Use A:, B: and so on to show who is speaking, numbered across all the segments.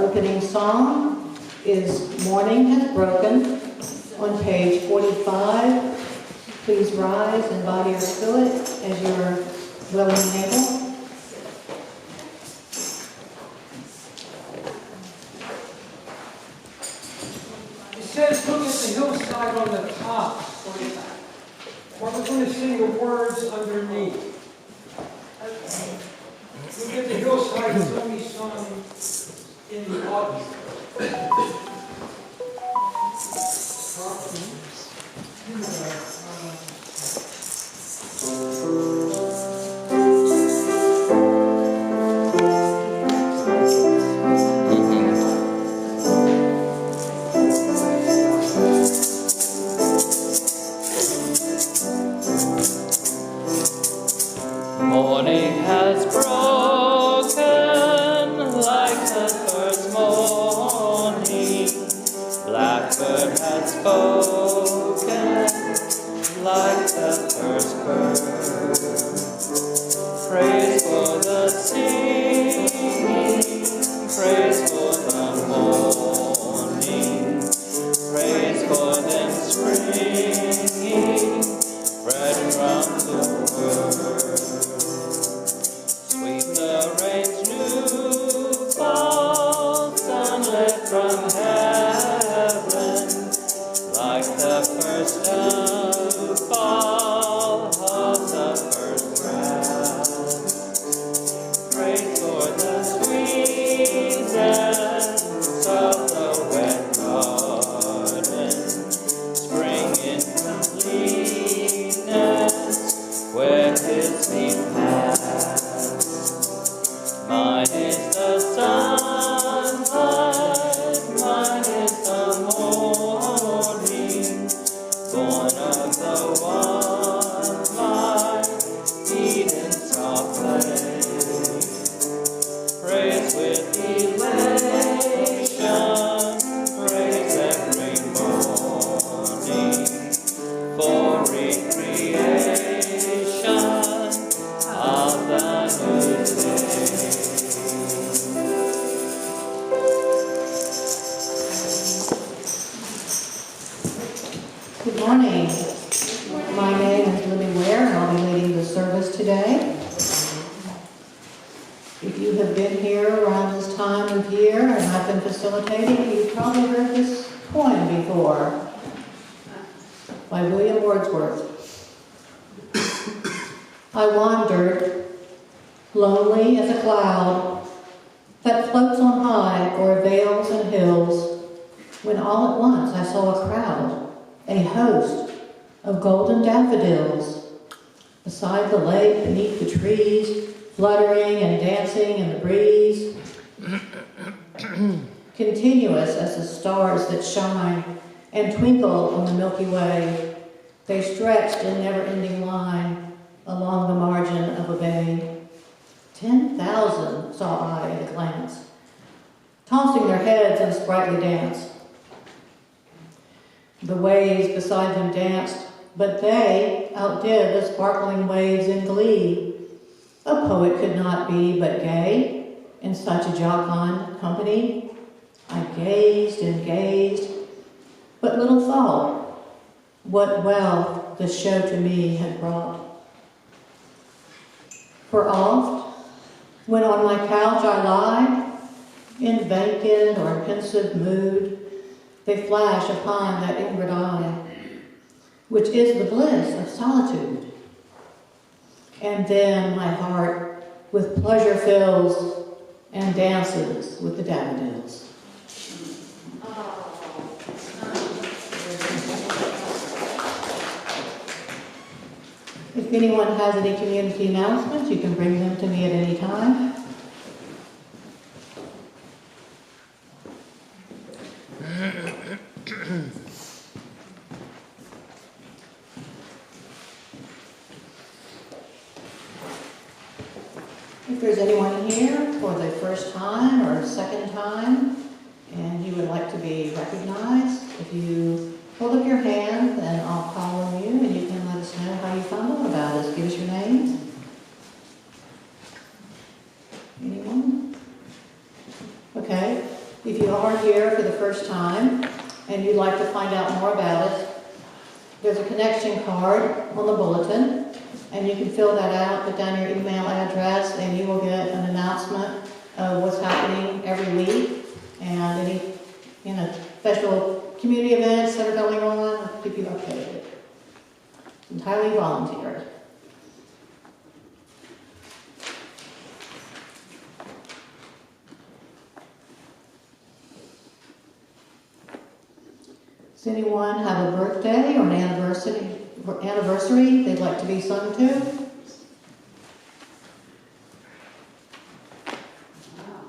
A: opening song is Morning Has Broken on page 45. Please rise and bow your spirit as you're willing and able.
B: It says, look at the hillside on the top. We're going to sing the words underneath. Look at the hillside, it's only sung in the autumn.
C: Morning has broken like the first morning. Blackbird has spoken like the first bird. Praise for the singing, praise for the morning, praise for them springing bread from the word. Sweet the rain's new fall, sunlit from heaven, like the first fall of the first grass. Praise for the sweetness of the wet garden, spring in completeness where his feet pass. Mine is the sunlight, mine is the morning, born of the one light, Eden's soft play. Praise with elation, praise every morning, for recreation of the new day.
A: Good morning. My name is Libby Ware, and I'll be leading the service today. If you have been here around this time of year and I've been facilitating, you've probably heard this poem before by William Wordsworth. I wandered, lonely as a cloud that floats on high o'er vales and hills, when all at once I saw a crowd, a host of golden daffodils, beside the lake, beneath the trees, fluttering and dancing in the breeze, continuous as the stars that shine and twinkle on the Milky Way. They stretched in never-ending line along the margin of a bay. 10,000 saw I at a glance, tossing their heads in sprightly dance. The waves beside them danced, but they outdid the sparkling waves in glee. A poet could not be but gay in such a jocund company. I gazed and gazed, but little thought what wealth the show to me had brought. For oft, when on my couch I lie, in vacant or pensive mood, they flash upon that inward eye, which is the bliss of solitude. And then my heart with pleasure fills and dances with the daffodils. If anyone has any community announcements, you can bring them to me at any time. If there's anyone here for the first time or second time and you would like to be recognized, if you hold up your hand and I'll call on you and you can let us know how you found out about us. Give us your name. Anyone? Okay. If you are here for the first time and you'd like to find out more about it, there's a connection card on the bulletin, and you can fill that out, put down your email address, and you will get an announcement of what's happening every week and any, special community events that are going on. I'll keep you updated. It's entirely volunteer. Does anyone have a birthday or an anniversary they'd like to be sung to?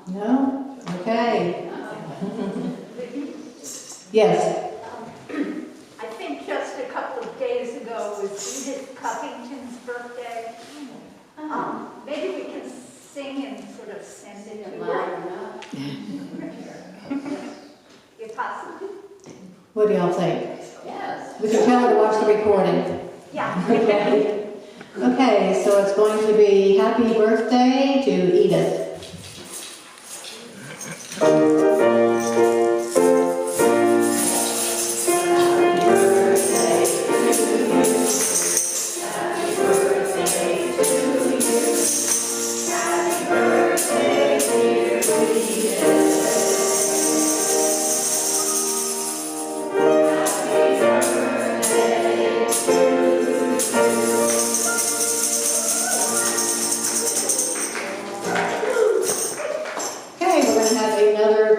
A: No? Okay. Yes.
D: I think just a couple of days ago was Edith Cuffington's birthday. Maybe we can sing and sort of send it to her. If possible.
A: What do y'all think?
D: Yes.
A: We can tell her to watch the recording.
D: Yeah.
A: Okay. Okay, so it's going to be happy birthday to Edith.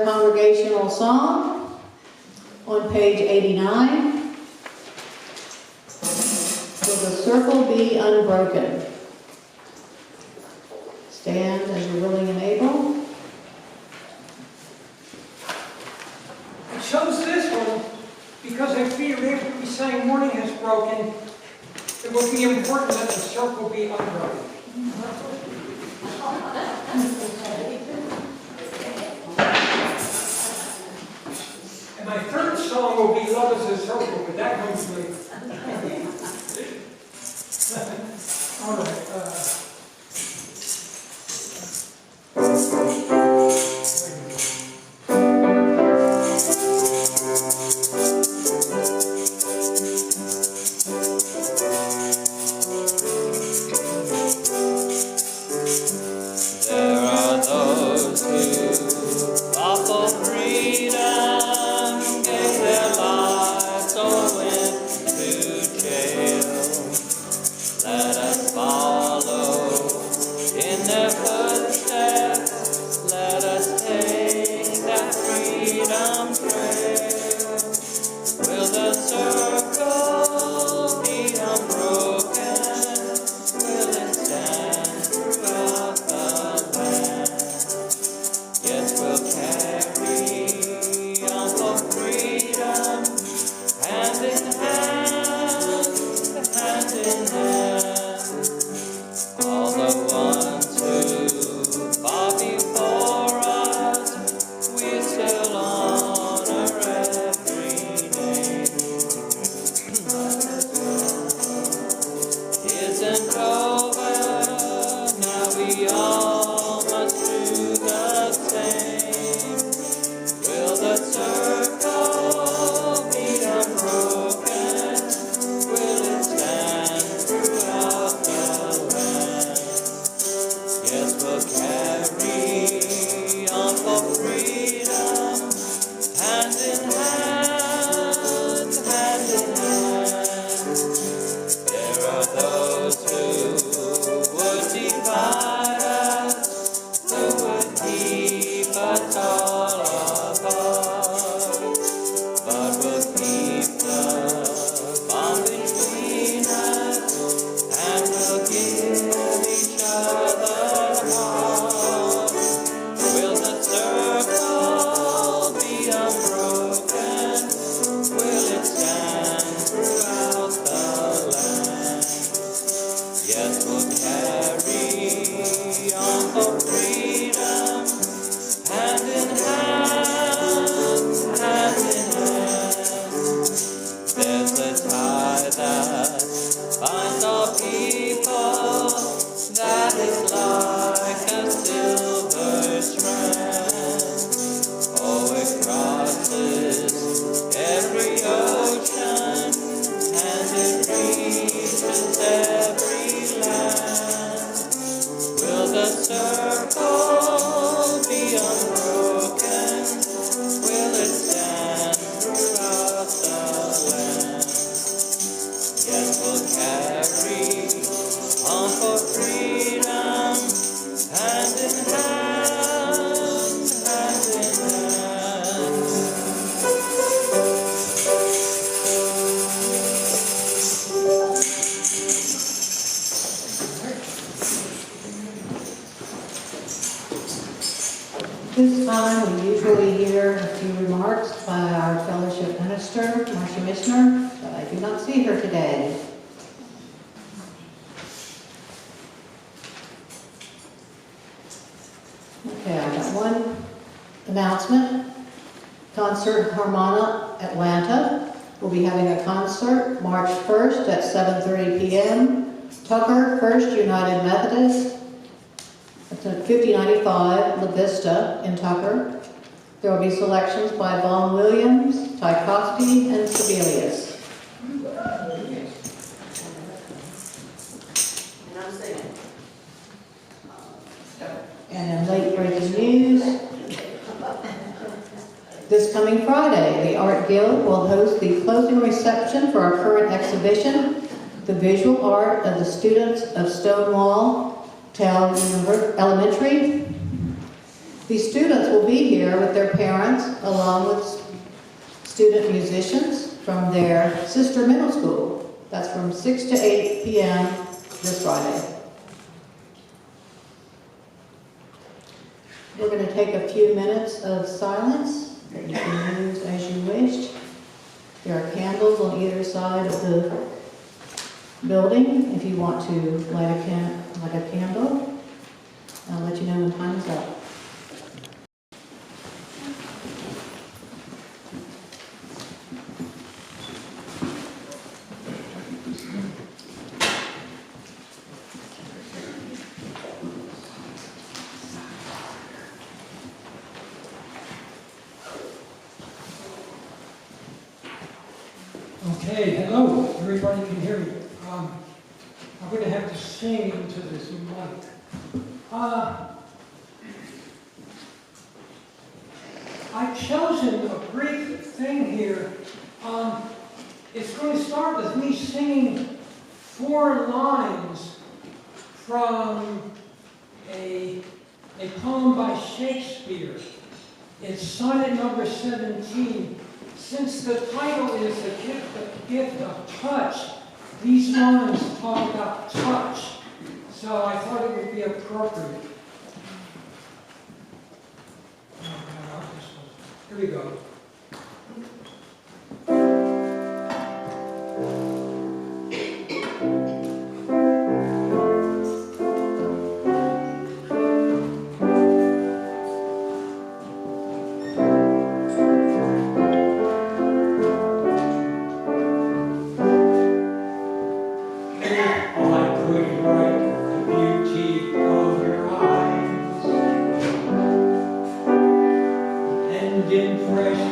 A: Congregational song on page 89. Will the circle be unbroken? Stand as you're willing and able.
B: I chose this one because I figured after we sang Morning Has Broken, it would be important that the circle be unbroken. And my third song will be Love is a Circle, but that comes later. All right.
C: There are those who fought for freedom, gave their lives so into
A: This time, we usually hear a few remarks by our fellowship minister, Marcia Mishner, but I do not see her today. Okay, I got one announcement. Concert Harmona Atlanta will be having a concert March 1st at 7:30 p.m. Tucker First United Methodist at 5095 La Vista in Tucker. There will be selections by Vaughn Williams, Tchaikovsky, and Sibelius.
E: And I'm singing.
A: And in late breaking news, this coming Friday, the Art Guild will host the closing reception for our current exhibition, The Visual Art of the Students of Stonewall Town Elementary. These students will be here with their parents, along with student musicians from their sister middle school. That's from 6 to 8 p.m. this Friday. We're going to take a few minutes of silence that you can use as you wish. There are candles on either side of the building if you want to light a candle. I'll let you know when time is up.
B: Okay, hello, everybody can hear me. I'm going to have to sing into this mic. I've chosen a brief thing here. It's going to start with me singing 4 lines from a poem by Shakespeare. It's sonnet number 17. Since the title is The Gift of Touch, these lines talk about touch, so I thought it would be appropriate. Here we go. Fresh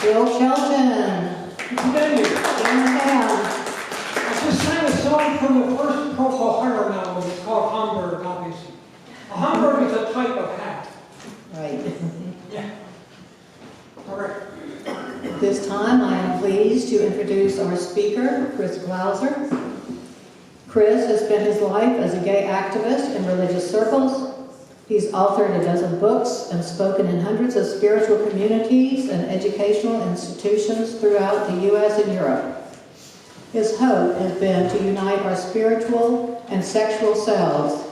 A: Bill Shelton.
B: Today,
A: Yeah.
B: I just sang a song from the first Procol Harum album. It's called Hamburg, obviously. A Hamburg is a type of hat.
A: Right.
B: Yeah. All right.
A: At this time, I am pleased to introduce our speaker, Chris Glaser. Chris has spent his life as a gay activist in religious circles. He's authored a dozen books and spoken in hundreds of spiritual communities and educational institutions throughout the U.S. and Europe. His hope has been to unite our spiritual and sexual selves.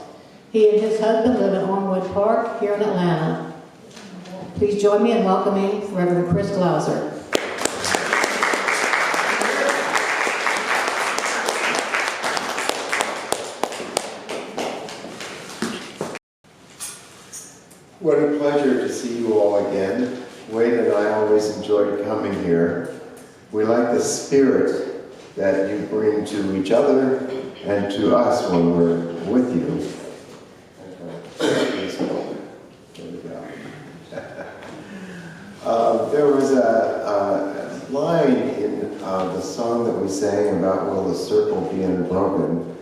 A: He and his husband live in Ormwood Park here in Atlanta. Please join me in welcoming Reverend Chris Glaser.
E: What a pleasure to see you all again. Wade and I always enjoyed coming here. We like the spirit that you bring to each other and to us when we're with you. There we go. There was a line in the song that we sang about Will the Circle Be Unbroken,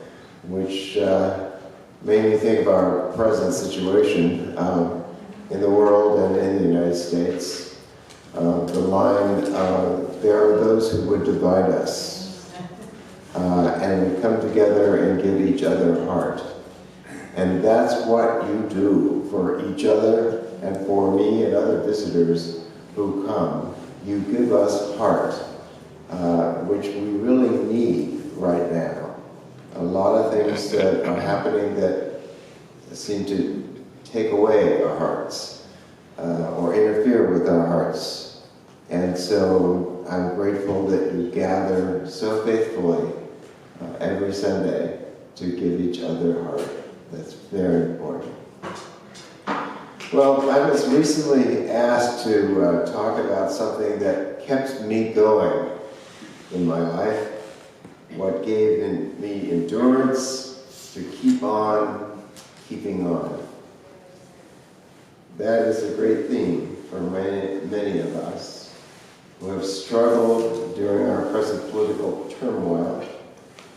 E: which made me think of our present situation in the world and in the United States. The line, there are those who would divide us, and we come together and give each other heart. And that's what you do for each other and for me and other visitors who come. You give us heart, which we really need right now. A lot of things that are happening that seem to take away our hearts or interfere with our hearts. And so I'm grateful that you gather so faithfully every Sunday to give each other heart. That's very important. Well, I was recently asked to talk about something that kept me going in my life, what gave me endurance to keep on keeping on. That is a great theme for many of us who have struggled during our present political turmoil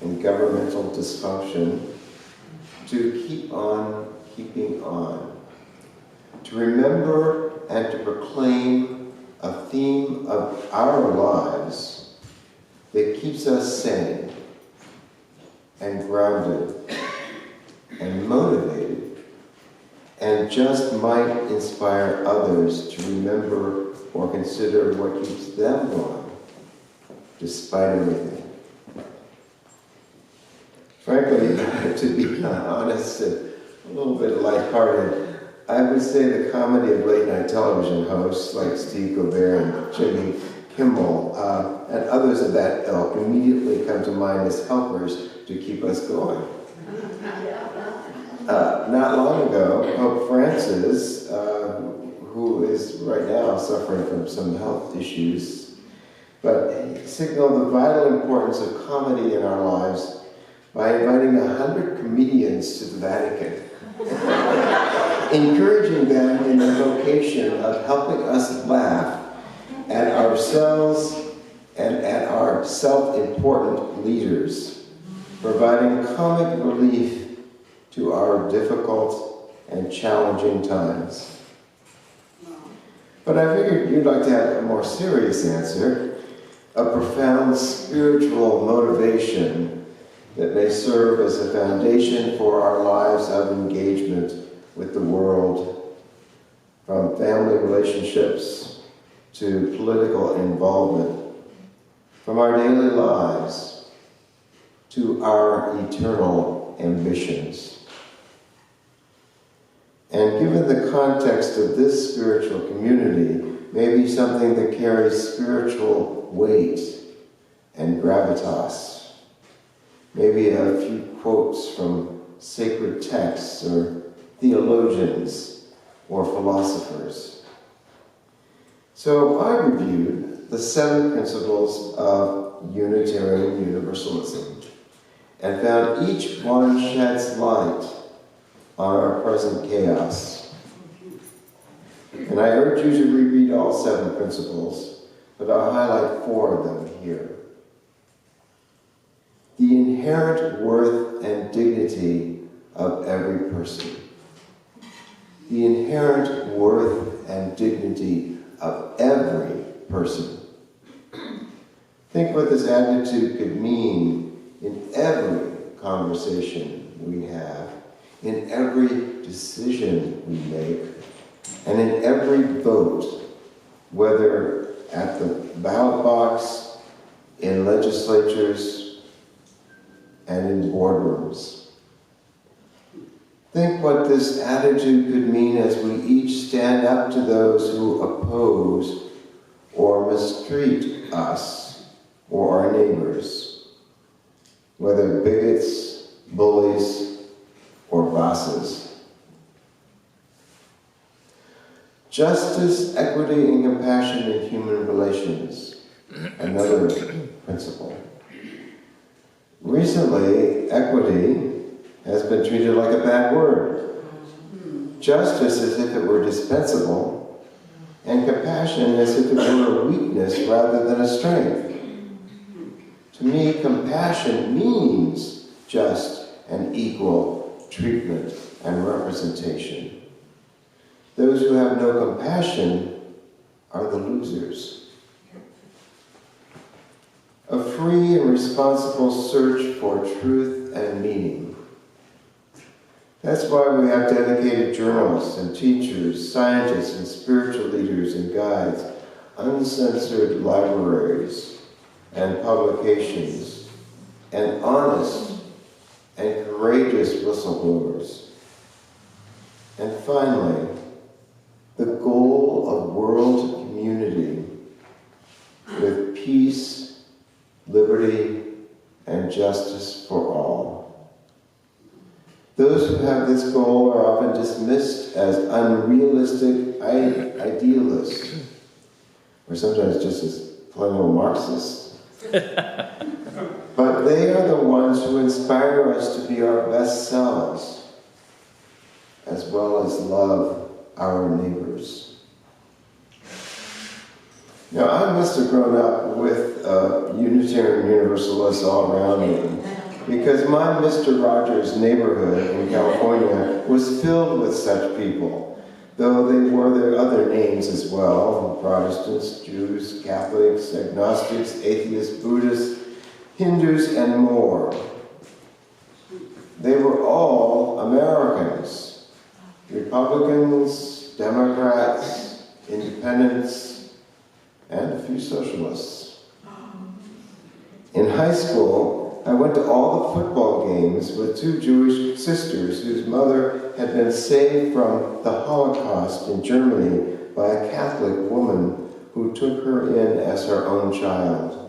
E: and governmental dysfunction to keep on keeping on, to remember and to proclaim a theme of our lives that keeps us sane and grounded and motivated and just might inspire others to remember or consider what keeps them going despite everything. Frankly, to be honest and a little bit lighthearted, I would say the comedy of late-night television hosts like Steve Colbert and Jimmy Kimmel and others of that ilk immediately come to mind as helpers to keep us going. Not long ago, Pope Francis, who is right now suffering from some health issues, but signaled the vital importance of comedy in our lives by inviting 100 comedians to the Vatican, encouraging them in the vocation of helping us laugh at ourselves and at our self-important leaders, providing comic relief to our difficult and challenging times. But I figured you'd like to have a more serious answer, a profound spiritual motivation that may serve as a foundation for our lives of engagement with the world, from family relationships to political involvement, from our daily lives to our eternal ambitions. And given the context of this spiritual community, maybe something that carries spiritual weight and gravitas. Maybe a few quotes from sacred texts or theologians or philosophers. So I reviewed the 7 principles of Unitarian Universalism and found each one sheds light on our present chaos. And I urge you to reread all 7 principles but I'll highlight 4 of them here. The inherent worth and dignity of every person. The inherent worth and dignity of every person. Think what this attitude could mean in every conversation we have, in every decision we make, and in every vote, whether at the ballot box, in legislatures, and in boardrooms. Think what this attitude could mean as we each stand up to those who oppose or mistreat us or our neighbors, whether bigots, bullies, or bosses. Justice, equity, and compassion in human relations, another principle. Recently, equity has been treated like a bad word. Justice as if it were dispensable, and compassion as if it were a weakness rather than a strength. To me, compassion means just and equal treatment and representation. Those who have no compassion are the losers. A free and responsible search for truth and meaning. That's why we have dedicated journalists and teachers, scientists and spiritual leaders and guides, uncensored libraries and publications, and honest and courageous whistleblowers. And finally, the goal of world community with peace, liberty, and justice for all. Those who have this goal are often dismissed as unrealistic idealists, or sometimes just as plain old Marxists. But they are the ones who inspire us to be our best selves, as well as love our neighbors. Now, I must have grown up with Unitarian Universalists all around me, because my Mr. Rogers neighborhood in California was filled with such people, though they wore their other names as well: Protestants, Jews, Catholics, agnostics, atheists, Buddhists, Hindus, and more. They were all Americans, Republicans, Democrats, Independents, and a few socialists. In high school, I went to all the football games with 2 Jewish sisters whose mother had been saved from the Holocaust in Germany by a Catholic woman who took her in as her own child.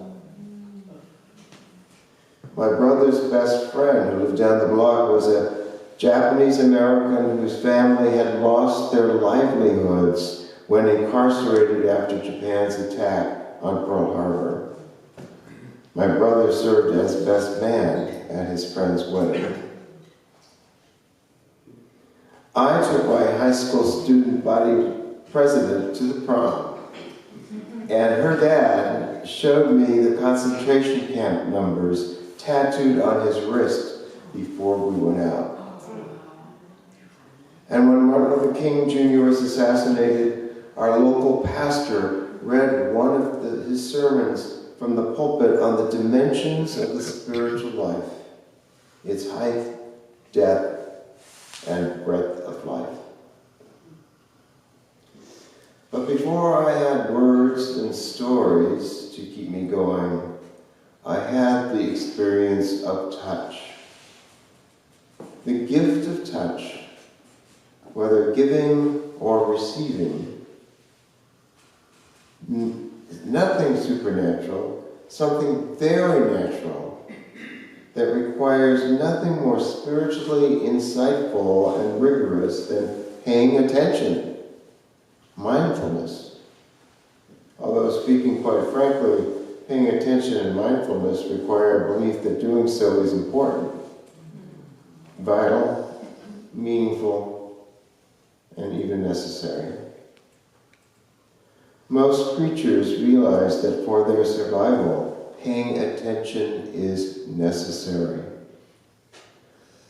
E: My brother's best friend, who lived down the block, was a Japanese American whose family had lost their livelihoods when incarcerated after Japan's attack on Pearl Harbor. My brother served as best man at his friend's wedding. I took my high school student body president to the prom, and her dad showed me the concentration camp numbers tattooed on his wrist before we went out. And when Martin Luther King Jr. was assassinated, our local pastor read one of his sermons from the pulpit on the dimensions of the spiritual life, its height, depth, and breadth of life. But before I had words and stories to keep me going, I had the experience of touch. The gift of touch, whether giving or receiving, nothing supernatural, something very natural that requires nothing more spiritually insightful and rigorous than paying attention, mindfulness. Although speaking quite frankly, paying attention and mindfulness require a belief that doing so is important, vital, meaningful, and even necessary. Most creatures realize that for their survival, paying attention is necessary.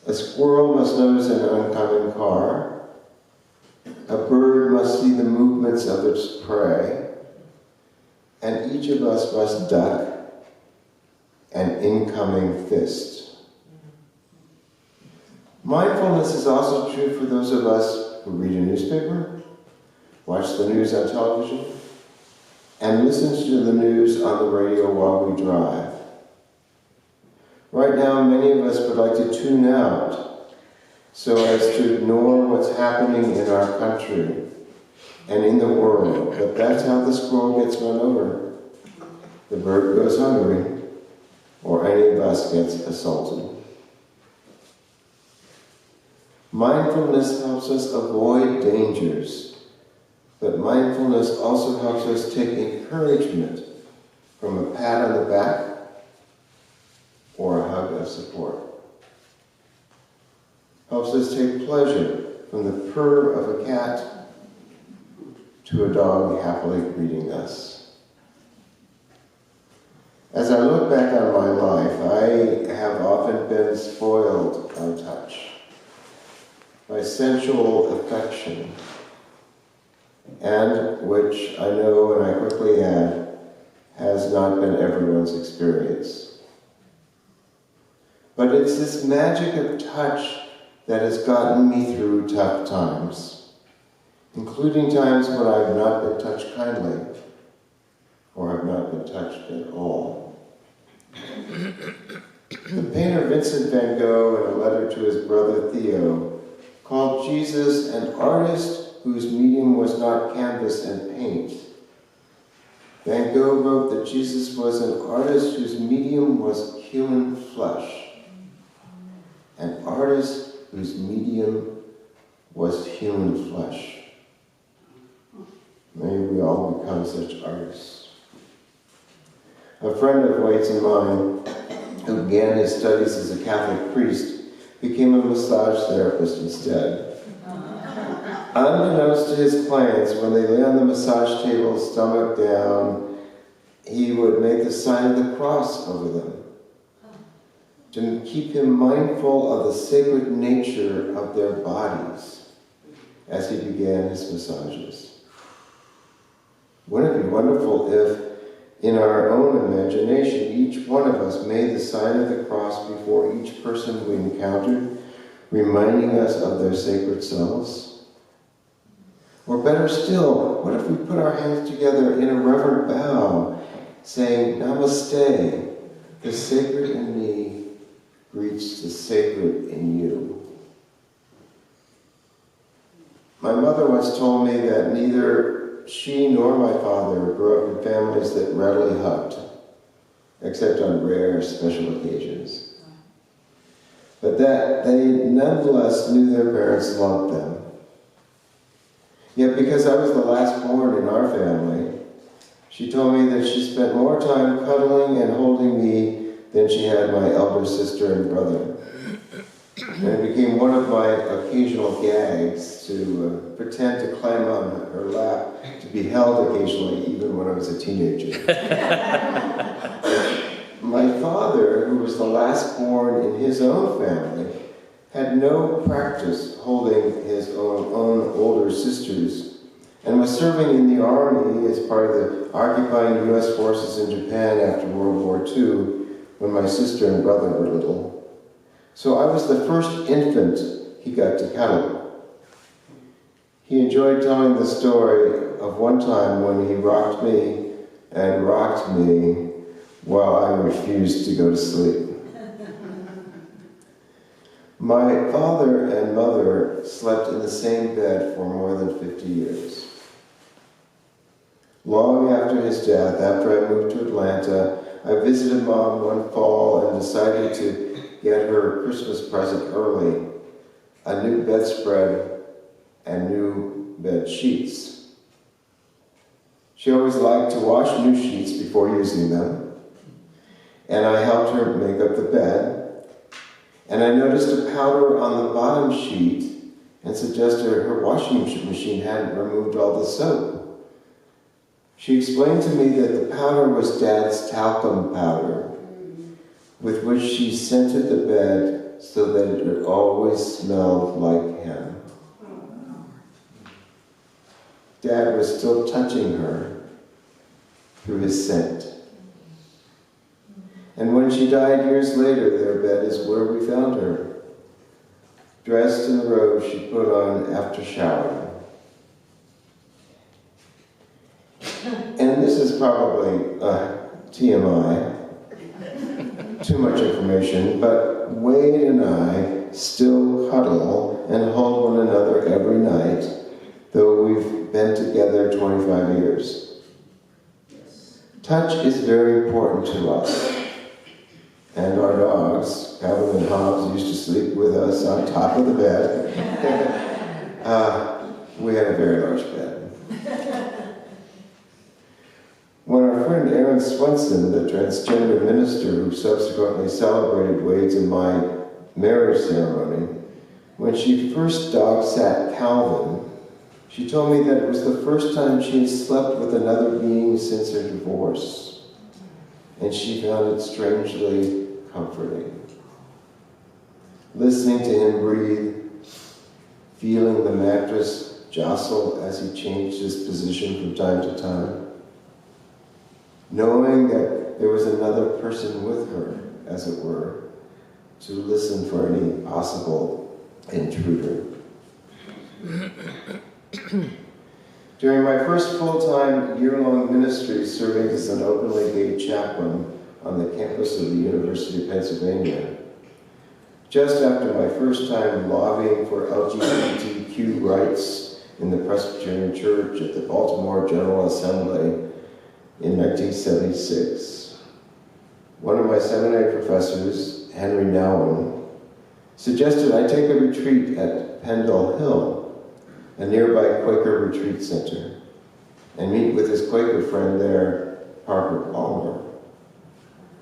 E: A squirrel must notice an oncoming car. A bird must see the movements of its prey. And each of us must duck an incoming fist. Mindfulness is also true for those of us who read a newspaper, watch the news on television, and listen to the news on the radio while we drive. Right now, many of us would like to tune out so as to ignore what's happening in our country and in the world, but that's how the squirrel gets run over. The bird goes hungry, or any of us gets assaulted. Mindfulness helps us avoid dangers, but mindfulness also helps us take encouragement from a pat on the back or a hug of support. Helps us take pleasure from the purr of a cat to a dog happily greeting us. As I look back on my life, I have often been spoiled by touch, by sensual affection, and which I know, and I quickly add, has not been everyone's experience. But it's this magic of touch that has gotten me through tough times, including times when I've not been touched kindly, or have not been touched at all. The painter Vincent van Gogh, in a letter to his brother Theo, called Jesus an artist whose medium was not canvas and paint. Van Gogh wrote that Jesus was an artist whose medium was human flesh. An artist whose medium was human flesh. May we all become such artists. A friend of Waite's and mine, who began his studies as a Catholic priest, became a massage therapist instead. Unbeknownst to his clients, when they lay on the massage table, stomach down, he would make the sign of the cross over them to keep him mindful of the sacred nature of their bodies as he began his massages. Wouldn't it be wonderful if, in our own imagination, each one of us made the sign of the cross before each person we encountered, reminding us of their sacred selves? Or better still, what if we put our hands together in a reverent bow, saying, Namaste, the sacred in me greets the sacred in you. My mother once told me that neither she nor my father grew up in families that readily hugged, except on rare special occasions. But that they nonetheless knew their parents loved them. Yet because I was the last born in our family, she told me that she spent more time cuddling and holding me than she had my elder sister and brother. And it became one of my occasional gags to pretend to climb on her lap, to be held occasionally, even when I was a teenager. My father, who was the last born in his own family, had no practice holding his own older sisters, and was serving in the army as part of the occupying U.S. forces in Japan after World War II, when my sister and brother were little. So I was the first infant he got to cuddle. He enjoyed telling the story of one time when he rocked me while I refused to go to sleep. My father and mother slept in the same bed for more than 50 years. Long after his death, after I moved to Atlanta, I visited Mom one fall and decided to get her a Christmas present early, a new bedspread and new bed sheets. She always liked to wash new sheets before using them, and I helped her make up the bed, and I noticed a powder on the bottom sheet and suggested her washing machine hadn't removed all the soap. She explained to me that the powder was Dad's talcum powder, with which she scented the bed so that it would always smell like him. Dad was still touching her through his scent. And when she died years later, their bed is where we found her, dressed in the robe she put on after showering. And this is probably TMI, too much information, but Wade and I still cuddle and hold one another every night, though we've been together 25 years. Touch is very important to us. And our dogs, Calvin and Hobbs, used to sleep with us on top of the bed. We had a very large bed. When our friend Aaron Swenson, the transgender minister who subsequently celebrated Wade's and my marriage ceremony, when she first dog sat Calvin, she told me that it was the first time she had slept with another being since her divorce, and she found it strangely comforting. Listening to him breathe, feeling the mattress jostle as he changed his position from time to time, knowing that there was another person with her, as it were, to listen for any possible intruder. During my first full-time year-long ministry serving as an openly gay chaplain on the campus of the University of Pennsylvania, just after my first time lobbying for LGBTQ rights in the Presbyterian Church at the Baltimore General Assembly in 1976, one of my seminary professors, Henry Nouwen, suggested I take a retreat at Pendle Hill, a nearby Quaker retreat center, and meet with his Quaker friend there, Parker Palmer,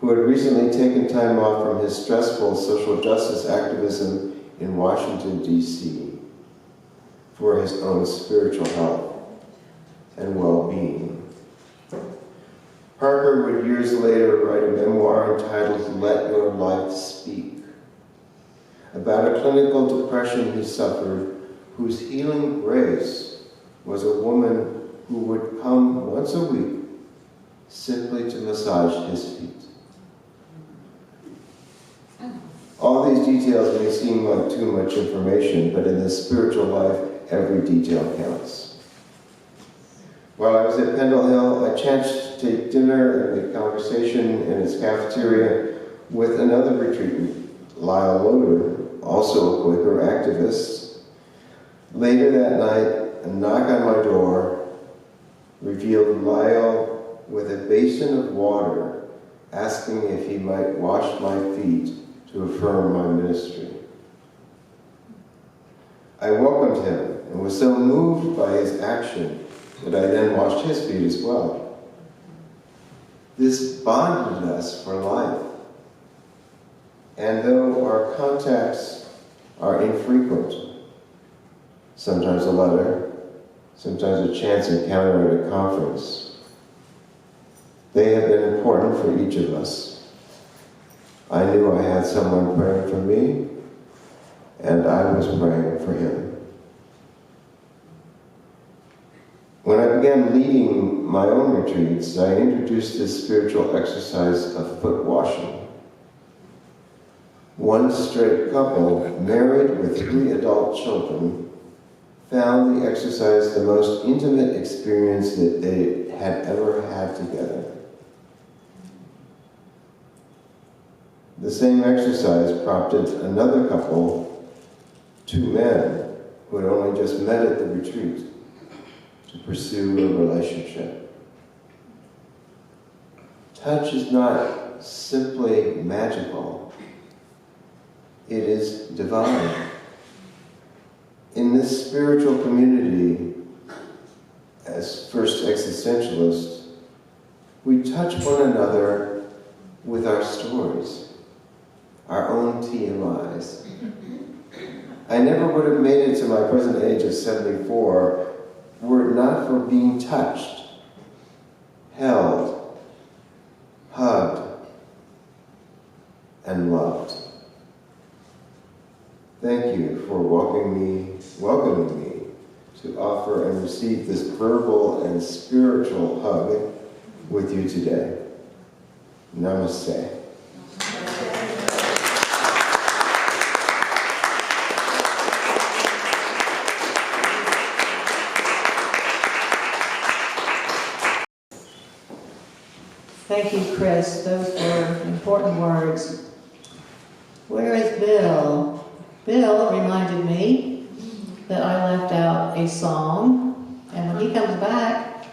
E: who had recently taken time off from his stressful social justice activism in Washington, D.C., for his own spiritual health and well-being. Parker would years later write a memoir entitled Let Your Life Speak, about a clinical depression he suffered, whose healing grace was a woman who would come once a week simply to massage his feet. All these details may seem like too much information, but in the spiritual life, every detail counts. While I was at Pendle Hill, I chanced to take dinner and make conversation in its cafeteria with another retreatant, Lyle Loader, also a Quaker activist. Later that night, a knock on my door revealed Lyle with a basin of water, asking if he might wash my feet to affirm my ministry. I welcomed him and was so moved by his action that I then washed his feet as well. This bonded us for life. And though our contacts are infrequent, sometimes a letter, sometimes a chance encounter at a conference, they have been important for each of us. I knew I had someone praying for me, and I was praying for him. When I began leading my own retreats, I introduced this spiritual exercise of foot washing. One straight couple, married with 3 adult children, found the exercise the most intimate experience that they had ever had together. The same exercise prompted another couple, 2 men, who had only just met at the retreat, to pursue a relationship. Touch is not simply magical. It is divine. In this spiritual community, as first existentialists, we touch one another with our stories, our own TMIs. I never would have made it to my present age of 74 were it not for being touched held, hugged, and loved. Thank you for welcoming me to offer and receive this verbal and spiritual hug with you today. Namaste.
A: Thank you, Chris. Those were important words. Where is Bill? Bill reminded me that I left out a song, and when he comes back,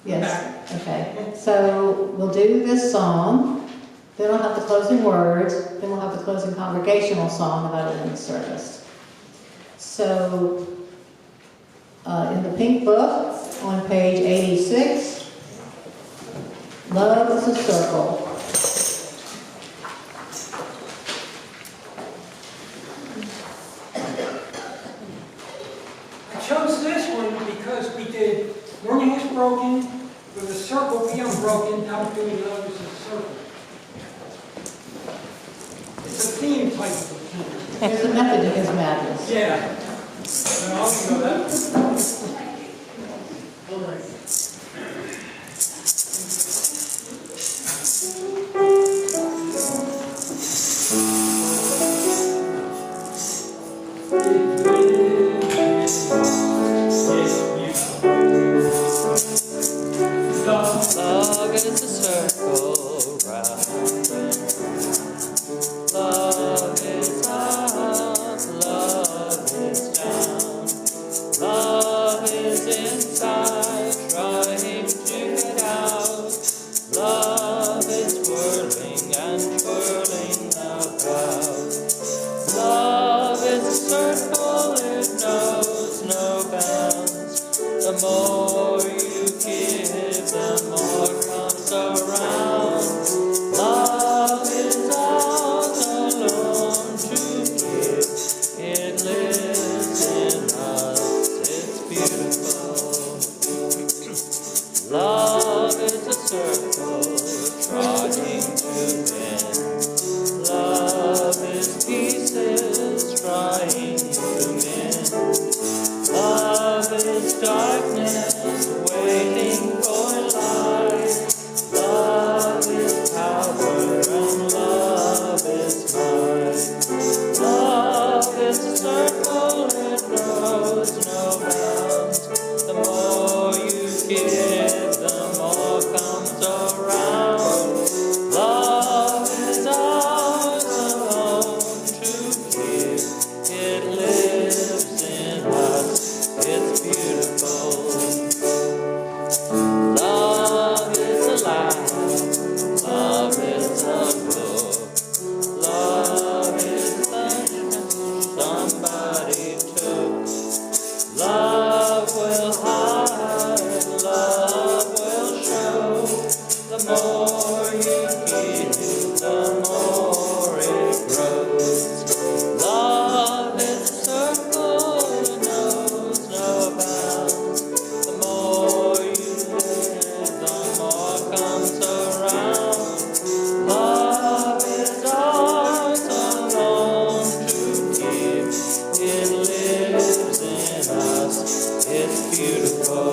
A: yes, okay. So we'll do this song, then we'll have the closing words, then we'll have the closing congregational song about it in the service. So in the pink book on page 86, love is a circle.
B: I chose this one because we did Morning is Broken, with a circle be unbroken, now doing love is a circle. It's a theme type of thing.
A: There's a method to his madness.
B: Yeah. And I'll go that. All right.
C: Love is a circle round. Love is up, love is down. Love is inside, trying to get out. Love is whirling and twirling about. Love is a circle, it knows no bounds. The more you give, the more comes around. Love is out alone to give. It lives in us, it's beautiful. Love is a circle trying to bend. Love is pieces trying to mend. Love is darkness waiting for light. Love is power and love is might. Love is a circle, it knows no bounds. The more you give, the more comes around. Love is ours alone to give. It lives in us, it's beautiful. Love is alive, love is a book. Love is the somebody took. Love will hide, love will show. The more you give, the more it grows. Love is a circle, it knows no bounds. The more you live, the more comes around. Love is ours alone to give. It lives in us, it's beautiful.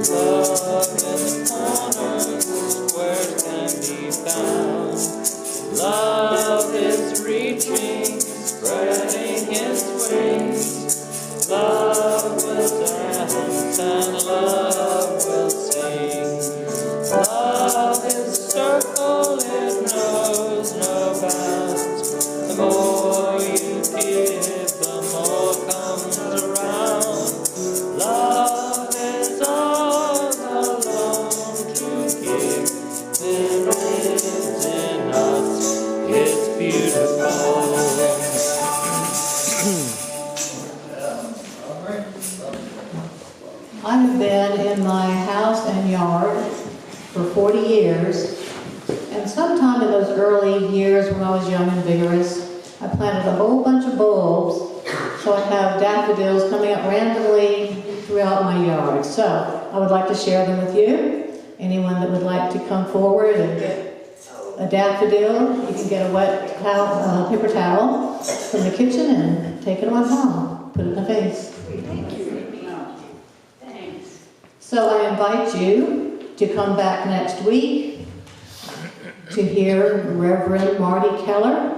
C: Love in the corners where it can be found. Love is reaching, spreading its wings. Love will dance and love will sing. Love is a circle, it knows no bounds. The more you give, the more comes around. Love is all alone to give. It lives in us, it's beautiful.
A: I have been in my house and yard for 40 years, and sometime in those early years when I was young and vigorous, I planted a whole bunch of bulbs, so I have daffodils coming up randomly throughout my yard. So I would like to share them with you. Anyone that would like to come forward and get a daffodil, you can get a wet towel, paper towel from the kitchen and take it on home. Put it in the vase.
D: Thanks.
A: So I invite you to come back next week to hear Reverend Marty Keller,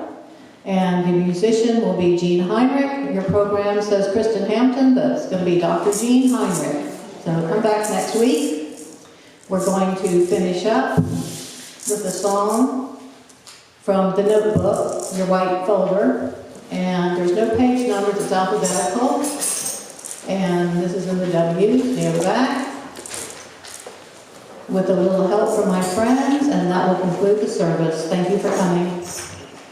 A: and the musician will be Gene Heinrich. Your program says Kristen Hampton, but it's going to be Dr. Gene Heinrich. So come back next week. We're going to finish up with a song from the notebook, your white folder, and there's no page numbers, it's alphabetical, and this is in the W's near the back, with a little help from my friends, and that will conclude the service. Thank you for coming.